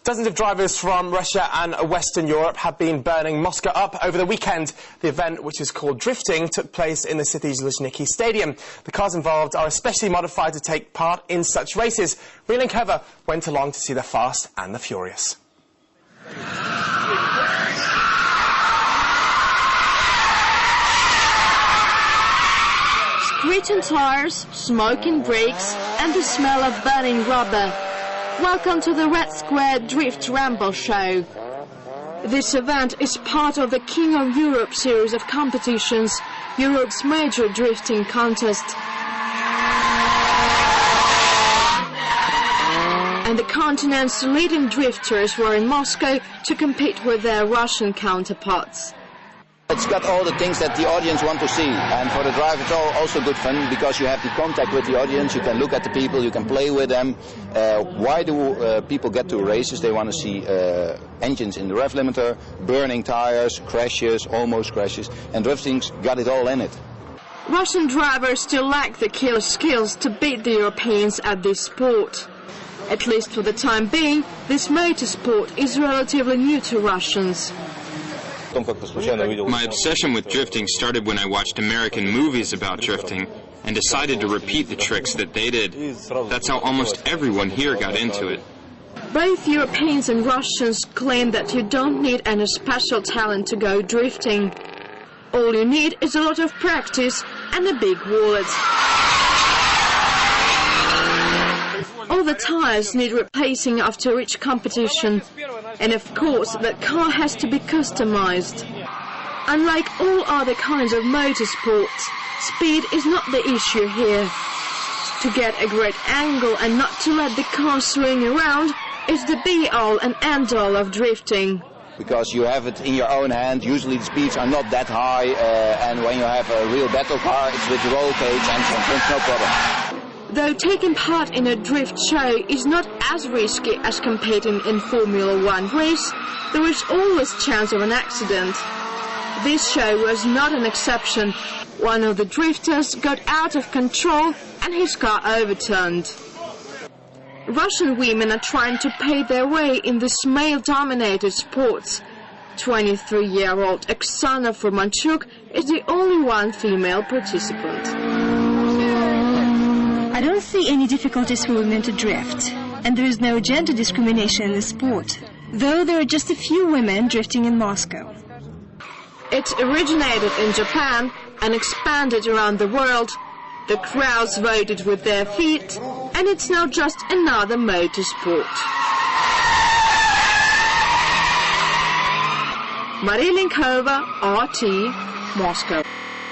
Dozens of drivers from Russia and Western Europe have been burning Moscow up over the weekend. The event, which is called drifting, took place in the city's Luzhniki stadium. The cars involved are especially modified to take part in such races. Luznikach went along to see the Fast and the Furious. Screeching tires, smoking brakes, and the smell of burning rubber. Welcome to the Red Square Drift Ramble Show. This event is part of the King of Europe series of competitions, Europe's major drifting contest. And the continent's leading drifters were in Moscow to compete with their Russian counterparts. It's got all the things that the audience want to see, and for the driver it's also good fun because you have the contact with the audience, you can look at the people, you can play with them. Why do people get to races? They want to see engines in the rev limiter, burning tires, crashes, almost crashes, and drifting's got it all in it. Russian drivers still lack the killer skills to beat the Europeans at this sport. At least for the time being, this motorsport is relatively new to Russians. My obsession with drifting started when I watched American movies about drifting and decided to repeat the tricks that they did. That's how almost everyone here got into it. Both Europeans and Russians claim that you don't need any special talent to go drifting. All you need is a lot of practice and a big wallet. All the tires need replacing after each competition. And of course, that car has to be customized. Unlike all other kinds of motorsports, speed is not the issue here. To get a great angle and not to let the car swing around is the be-all and end-all of drifting. Because you have it in your own hand, usually the speeds are not that high, and when you have a real battle car, it's with the roll cage and it's no problem. Though taking part in a drift show is not as risky as competing in Formula 1 race, there is always chance of an accident. This show was not an exception. One of the drifters got out of control and his car overturned. Russian women are trying to pay their way in this male-dominated sport. 23-year-old Oksana Furmanchuk is the only one female participant. I don't see any difficulties for women to drift, and there is no gender discrimination in the sport, though there are just a few women drifting in Moscow. It originated in Japan and expanded around the world. The crowds voted with their feet, and it's now just another motorsport. Maria Linkova, RT, Moscow.